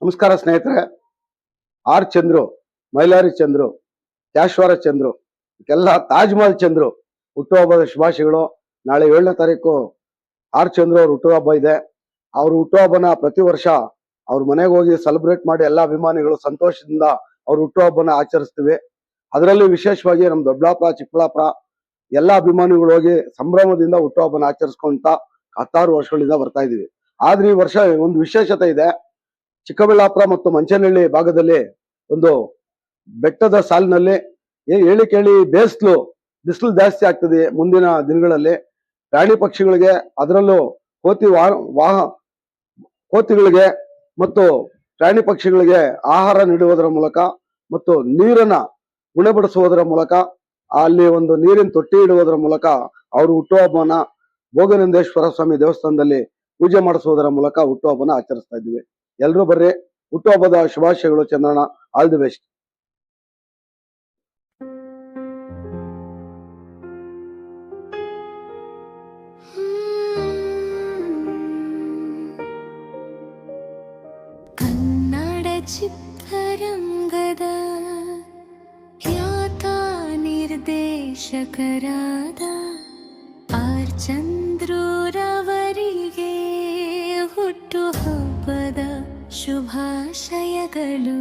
ನಮಸ್ಕಾರ ಸ್ನೇಹಿತರೆ. ಆರ್ ಚಂದ್ರು, ಮೈಲಾರಿ ಚಂದ್ರು, ಕ್ಯಾಶ್ವರ ಚಂದ್ರು, ಎಲ್ಲ ತಾಜ್ ಮಹಲ್ ಚಂದ್ರು ಹುಟ್ಟುಹಬ್ಬದ ಶುಭಾಶಯಗಳು. ನಾಳೆ 7ನೇ ತಾರೀಕು ಆರ್ ಚಂದ್ರು ಅವ್ರ ಹುಟ್ಟುಹಬ್ಬ ಇದೆ. ಅವ್ರ ಹುಟ್ಟುಹಬ್ಬನ ಪ್ರತಿ ವರ್ಷ ಅವ್ರ ಮನೆಗೆ ಹೋಗಿ ಸೆಲೆಬ್ರೇಟ್ ಮಾಡಿ ಎಲ್ಲ ಅಭಿಮಾನಿಗಳು ಸಂತೋಷದಿಂದ ಅವ್ರ ಹುಟ್ಟುಹಬ್ಬನ ಆಚರಿಸ್ತೀವಿ. ಅದರಲ್ಲಿ ವಿಶೇಷವಾಗಿ ನಮ್ಮ ದೊಡ್ಡಬಳ್ಳಾಪುರ, ಚಿಕ್ಕಬಳ್ಳಾಪುರ ಎಲ್ಲ ಅಭಿಮಾನಿಗಳು ಹೋಗಿ ಸಂಭ್ರಮದಿಂದ ಹುಟ್ಟುಹಬ್ಬನ ಆಚರಿಸ್ಕೊಂತ 16 ವರ್ಷಗಳಿಂದ ಬರ್ತಾ ಇದೀವಿ. ಆದ್ರೆ ಈ ವರ್ಷ ಒಂದು ವಿಶೇಷತೆ ಇದೆ. ಚಿಕ್ಕಬಳ್ಳಾಪುರ ಮತ್ತು ಮಂಚನಹಳ್ಳಿ ಭಾಗದಲ್ಲಿ ಒಂದು ಬೆಟ್ಟದ ಸಾಲಿನಲ್ಲಿ ಹೇಳಿ ಕೇಳಿ ಬಿಸಿಲು ಜಾಸ್ತಿ ಆಗ್ತದೆ. ಮುಂದಿನ ದಿನಗಳಲ್ಲಿ ಪ್ರಾಣಿ ಪಕ್ಷಿಗಳಿಗೆ, ಅದರಲ್ಲೂ ಕೋತಿಗಳಿಗೆ ಮತ್ತು ಪ್ರಾಣಿ ಪಕ್ಷಿಗಳಿಗೆ ಆಹಾರ ನೀಡುವುದರ ಮೂಲಕ ಮತ್ತು ನೀರನ್ನ ಗುಣಪಡಿಸುವುದರ ಮೂಲಕ, ಅಲ್ಲಿ ಒಂದು ನೀರಿನ ತೊಟ್ಟಿ ಇಡುವುದರ ಮೂಲಕ ಅವರು ಹುಟ್ಟುಹಬ್ಬನ ಭೋಗನಂದೇಶ್ವರ ಸ್ವಾಮಿ ದೇವಸ್ಥಾನದಲ್ಲಿ ಪೂಜೆ ಮಾಡಿಸುವುದರ ಮೂಲಕ ಹುಟ್ಟುಹಬ್ಬನ ಆಚರಿಸ್ತಾ ಇದ್ದೀವಿ. ಎಲ್ಲರೂ ಬರ್ರಿ. ಹುಟ್ಟುಹಬ್ಬದ ಶುಭಾಶಯಗಳು Chandranna. All the best. Kannada ಚಿತ್ರರಂಗದ ಖ್ಯಾತ ನಿರ್ದೇಶಕರಾದ ಆರ್ ಚಂದ್ರರವರಿಗೆ ಹುಟ್ಟುಹಬ್ಬದ ಶುಭಾಶಯಗಳು.